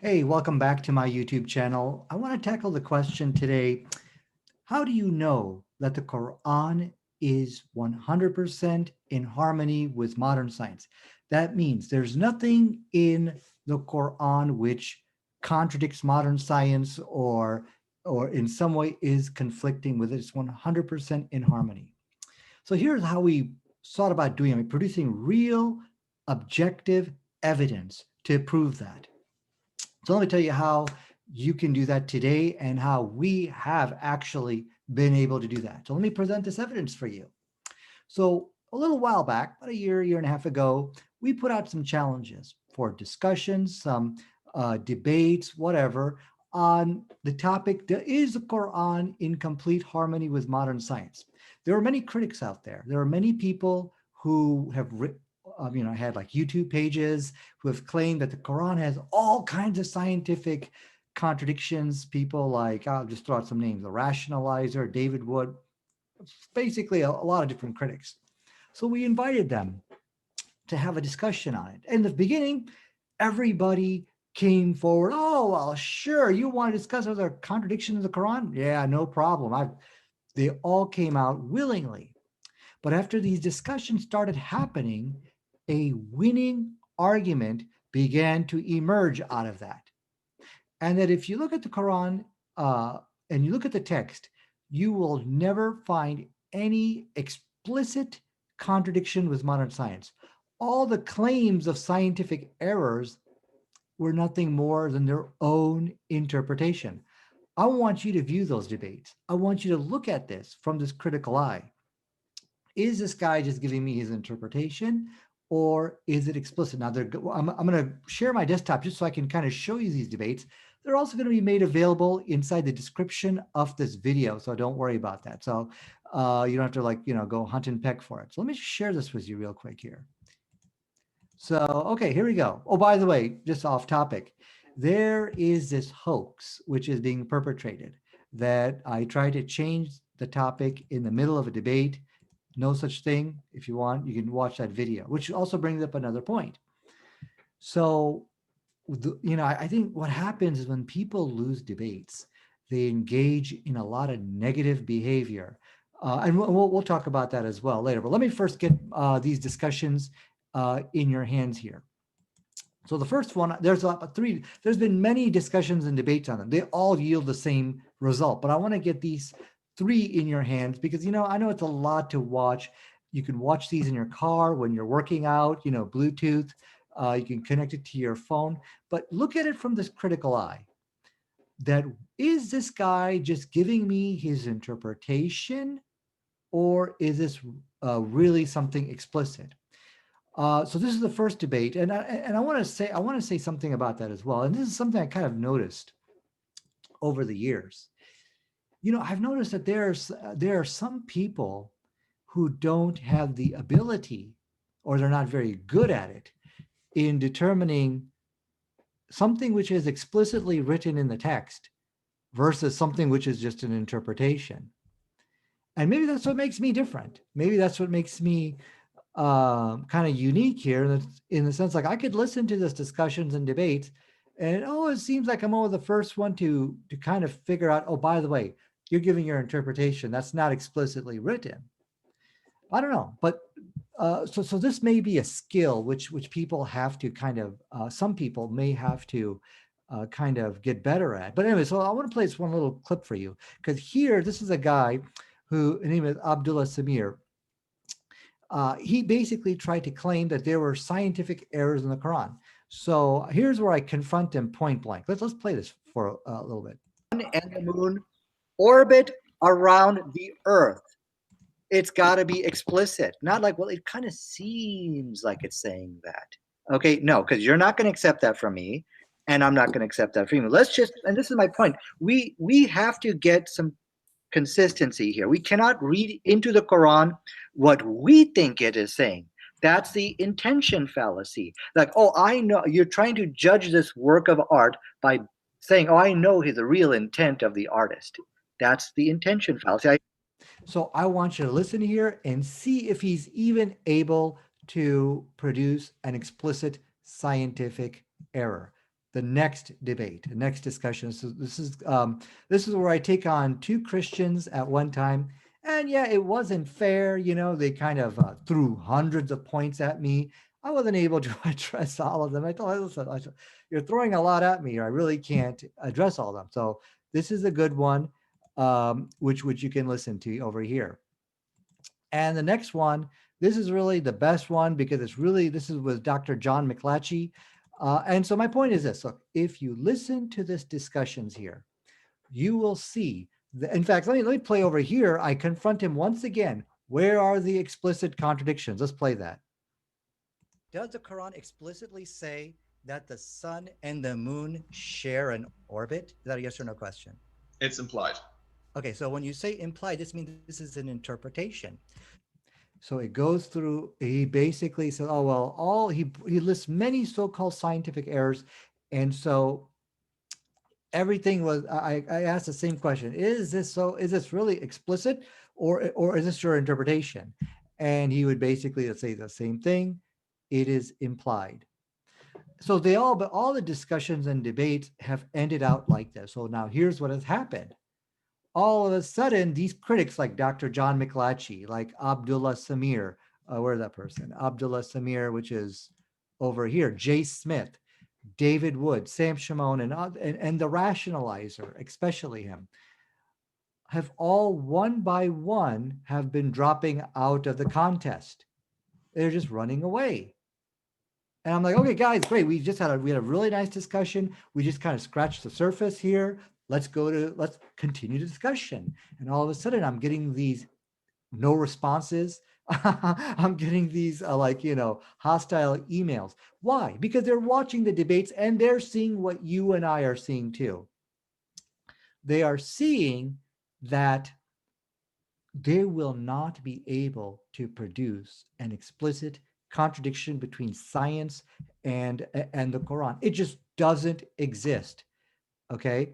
Hey, welcome back to my YouTube channel. I want to tackle the question today. How do you know that the Quran is 100% in harmony with modern science? That means there's nothing in the Quran which contradicts modern science or in some way is conflicting with it. It's 100% in harmony. So here's how we thought about doing it, producing real objective evidence to prove that. So let me tell you how you can do that today and how we have actually been able to do that. So let me present this evidence for you. So a little while back, about a year and a half ago, we put out some challenges for discussions, some debates, whatever, on the topic, is the Quran in complete harmony with modern science? There are many critics out there. There are many people who have had like YouTube pages who have claimed that the Quran has all kinds of scientific contradictions. People like, I'll just throw out some names, the Rationalizer, David Wood, basically a lot of different critics. So we invited them to have a discussion on it. In the beginning, everybody came forward. Oh, well, sure. You want to discuss other contradictions of the Quran? Yeah, no problem. They all came out willingly. But after these discussions started happening, a winning argument began to emerge out of that. And that if you look at the Quran and you look at the text, you will never find any explicit contradiction with modern science. All the claims of scientific errors were nothing more than their own interpretation. I want you to view those debates. I want you to look at this from this critical eye. Is this guy just giving me his interpretation, or is it explicit? Now, I'm going to share my desktop just so I can kind of show you these debates. They're also going to be made available inside the description of this video, so don't worry about that. So you don't have to go hunt and peck for it. So let me just share this with you real quick here. So, okay, here we go. Oh, by the way, just off topic, there is this hoax which is being perpetrated that I tried to change the topic in the middle of a debate. No such thing. If you want, you can watch that video, which also brings up another point. So, I think what happens is when people lose debates, they engage in a lot of negative behavior. And we'll talk about that as well later. But let me first get these discussions in your hands here. So the first one, there's three. There's been many discussions and debates on them. They all yield the same result. But I want to get these three in your hands because, I know it's a lot to watch. You can watch these in your car when you're working out, Bluetooth. You can connect it to your phone. But look at it from this critical eye. That is this guy just giving me his interpretation, or is this really something explicit? So this is the first debate, and I want to say something about that as well. And this is something I kind of noticed over the years. I've noticed that there are some people who don't have the ability, or they're not very good at it, in determining something which is explicitly written in the text versus something which is just an interpretation. And maybe that's what makes me different. Maybe that's what makes me kind of unique here in the sense, like, I could listen to this discussions and debates and it seems like I'm always the first one to kind of figure out, oh, by the way, you're giving your interpretation that's not explicitly written. I don't know, but so this may be a skill which people have to kind of some people may have to kind of get better at. But anyway, so I want to play this one little clip for you, because here, this is a guy who, his name is Abdullah Samir. He basically tried to claim that there were scientific errors in the Quran. So here's where I confront him point blank. Let's play this for a little bit. And the moon orbit around the earth. It's got to be explicit, not like, well, it kind of seems like it's saying that. Okay, no, because you're not going to accept that from me, and I'm not going to accept that from you. Let's just, and this is my point, we have to get some consistency here. We cannot read into the Quran what we think it is saying. That's the intention fallacy. Like, oh, I know, you're trying to judge this work of art by saying, oh, I know the real intent of the artist. That's the intention fallacy. So I want you to listen here and see if he's even able to produce an explicit scientific error. the next debate, the next discussion. So this is where I take on two Christians at one time, and yeah, it wasn't fair. You know, they kind of threw hundreds of points at me. I wasn't able to address all of them. I told, listen, you're throwing a lot at me, or I really can't address all of them. So this is a good one, which you can listen to over here. And the next one, this is really the best one because it's really, this is with Dr. John McLatchie. And so my point is this, look, if you listen to this discussions here, you will see, in fact, let me play over here. I confront him once again. Where are the explicit contradictions? Let's play that. Does the Quran explicitly say that the sun and the moon share an orbit? Is that a yes or no question? It's implied. Okay, so when you say implied, this means this is an interpretation. So it goes through, he basically said, oh, well, he lists many so-called scientific errors. And so everything was, I asked the same question. Is this really explicit or is this your interpretation? And he would basically say the same thing. It is implied. So but all the discussions and debates have ended out like this. So now here's what has happened. All of a sudden, these critics like Dr. John McLatchie, like Abdullah Samir, where's that person? Abdullah Samir, which is over here, Jay Smith, David Wood, Sam Shimon, and the rationalizer, especially him, have all one by one have been dropping out of the contest. They're just running away. And I'm like, okay, guys, great. We had a really nice discussion. We just kind of scratched the surface here. Let's continue the discussion. And all of a sudden, I'm getting these no responses. I'm getting these hostile emails. Why? Because they're watching the debates and they're seeing what you and I are seeing too. They are seeing that they will not be able to produce an explicit contradiction between science and the Quran. It just doesn't exist. Okay.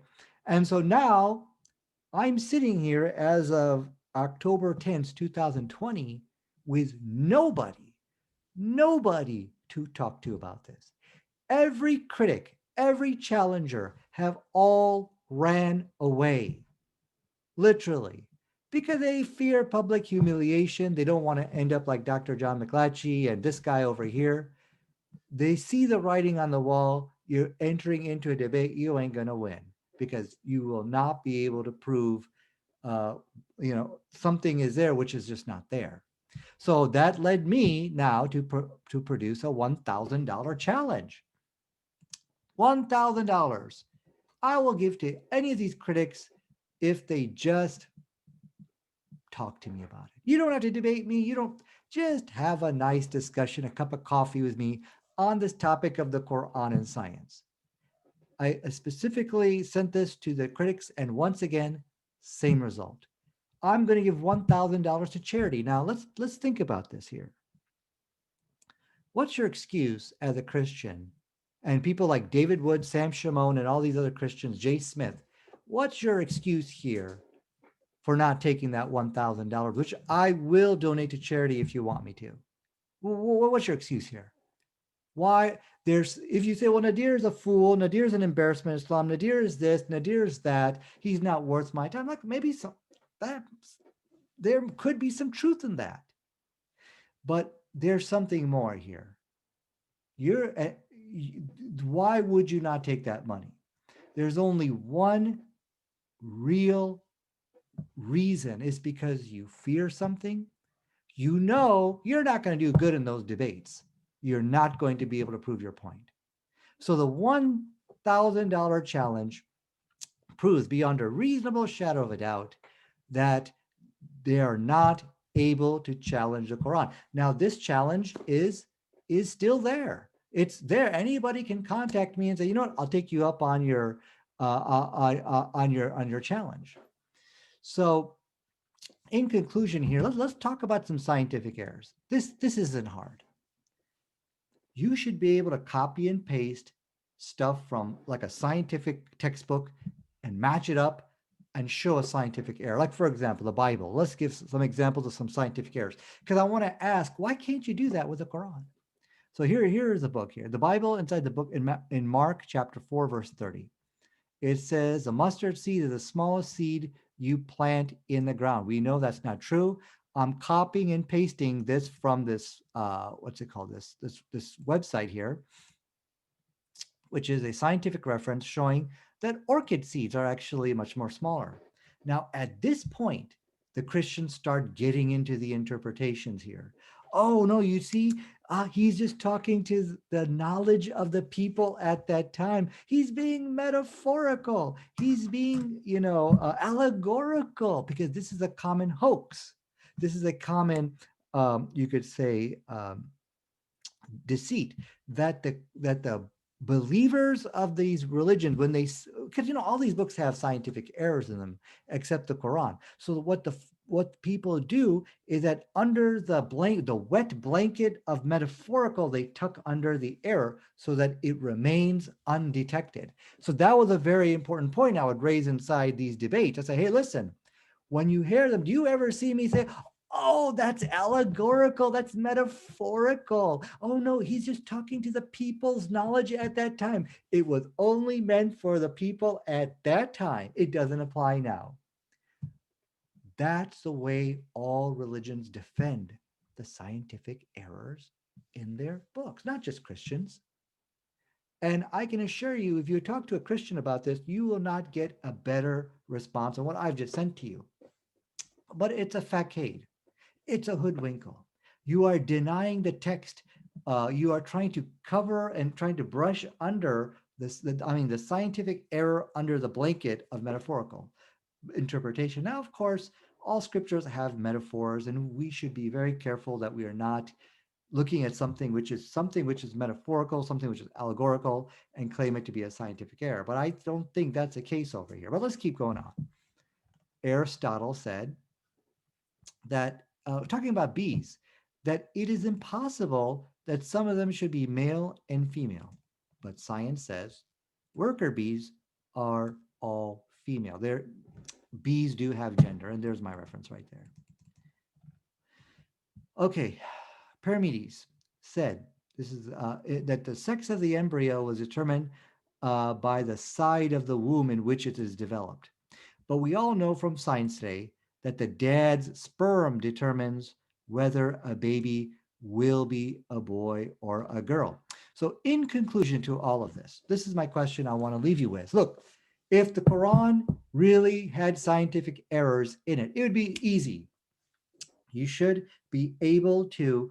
And so now I'm sitting here as of October 10th, 2020, with nobody to talk to about this. Every critic, every challenger have all ran away, literally, because they fear public humiliation. They don't want to end up like Dr. John McLatchie and this guy over here. They see the writing on the wall. You're entering into a debate, you ain't going to win because you will not be able to prove, something is there, which is just not there. So that led me now to produce a $1,000 challenge. $1,000 I will give to any of these critics if they just talk to me about it. You don't have to debate me. You don't, just have a nice discussion, a cup of coffee with me on this topic of the Quran and science. I specifically sent this to the critics, and once again, same result. I'm going to give $1,000 to charity. Now let's think about this here. What's your excuse as a Christian? And people like David Wood, Sam Shimon, and all these other Christians, Jay Smith, what's your excuse here for not taking that $1,000, which I will donate to charity if you want me to? What's your excuse here? Why? If you say, well, Nadir is a fool, Nadir is an embarrassment to Islam, Nadir is this, Nadir is that, he's not worth my time. Like maybe there could be some truth in that. But there's something more here. Why would you not take that money? There's only one real reason. It's because you fear something. You know you're not going to do good in those debates. You're not going to be able to prove your point. So the $1,000 challenge proves beyond a reasonable shadow of a doubt that they are not able to challenge the Quran. Now, this challenge is still there. It's there. Anybody can contact me and say, you know what, I'll take you up on your challenge. So in conclusion here, let's talk about some scientific errors. This isn't hard. You should be able to copy and paste stuff from like a scientific textbook and match it up and show a scientific error. Like, for example, the Bible. Let's give some examples of some scientific errors, because I want to ask, why can't you do that with the Quran? So here is a book here. The Bible inside the book in Mark chapter 4, verse 30. It says a mustard seed is the smallest seed you plant in the ground. We know that's not true. I'm copying and pasting this from this, what's it called? This website here, which is a scientific reference showing that orchid seeds are actually much more smaller. Now, at this point, the Christians start getting into the interpretations here. Oh, no, you see, he's just talking to the knowledge of the people at that time. He's being metaphorical. He's being, allegorical, because this is a common hoax. This is a common, you could say, deceit that the believers of these religions, when they, because all these books have scientific errors in them except the Quran. So what people do is that under the wet blanket of metaphorical, they tuck under the error so that it remains undetected. So that was a very important point I would raise inside these debates. I say, hey, listen, when you hear them, do you ever see me say, oh, that's allegorical, that's metaphorical? Oh, no, he's just talking to the people's knowledge at that time. It was only meant for the people at that time. It doesn't apply now. That's the way all religions defend the scientific errors in their books, not just Christians. And I can assure you, if you talk to a Christian about this, you will not get a better response than what I've just sent to you. But it's a facade. It's a hoodwinkle. You are denying the text. You are trying to cover and trying to brush under the scientific error under the blanket of metaphorical interpretation. Now, of course, all scriptures have metaphors, and we should be very careful that we are not looking at something which is metaphorical, something which is allegorical, and claim it to be a scientific error. But I don't think that's the case over here. But let's keep going on. Aristotle said that, talking about bees, that it is impossible that some of them should be male and female. But science says worker bees are all female. Bees do have gender, and there's my reference right there. Okay, Parmenides said that the sex of the embryo was determined by the side of the womb in which it is developed. But we all know from science today that the dad's sperm determines whether a baby will be a boy or a girl. So in conclusion to all of this, this is my question I want to leave you with. Look, if the Quran really had scientific errors in it, it would be easy. You should be able to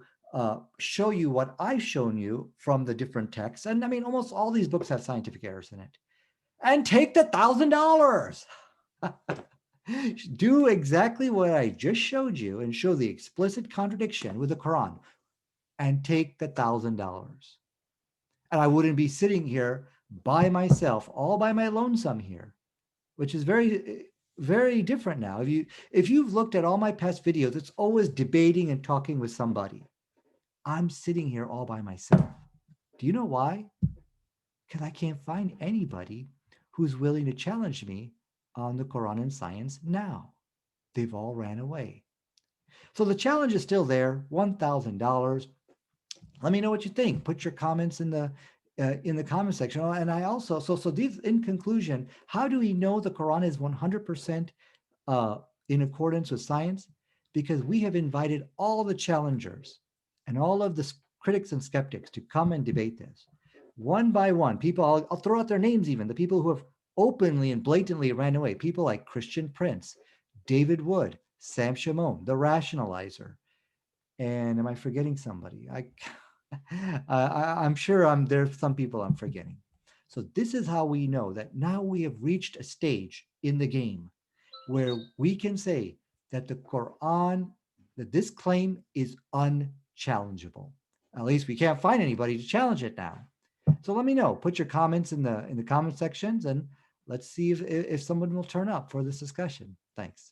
show you what I've shown you from the different texts. And I mean, almost all these books have scientific errors in it. And take the $1,000. Do exactly what I just showed you and show the explicit contradiction with the Quran and take the $1,000. And I wouldn't be sitting here by myself, all by my lonesome here, which is very, very different now. If you've looked at all my past videos, it's always debating and talking with somebody. I'm sitting here all by myself. Do you know why? Because I can't find anybody who's willing to challenge me on the Quran and science now. They've all ran away. So the challenge is still there, $1,000. Let me know what you think. Put your comments in the comment section. Oh, and I also, so these, in conclusion, how do we know the Quran is 100% in accordance with science? Because we have invited all the challengers and all of the critics and skeptics to come and debate this. One by one, people, I'll throw out their names even, the people who have openly and blatantly ran away, people like Christian Prince, David Wood, Sam Shimon, the Rationalizer. And am I forgetting somebody? I'm sure there's some people I'm forgetting. So this is how we know that now we have reached a stage in the game where we can say that the Quran, that this claim is unchallengeable. At least we can't find anybody to challenge it now. So let me know. Put your comments in the comment sections, and let's see if someone will turn up for this discussion. Thanks.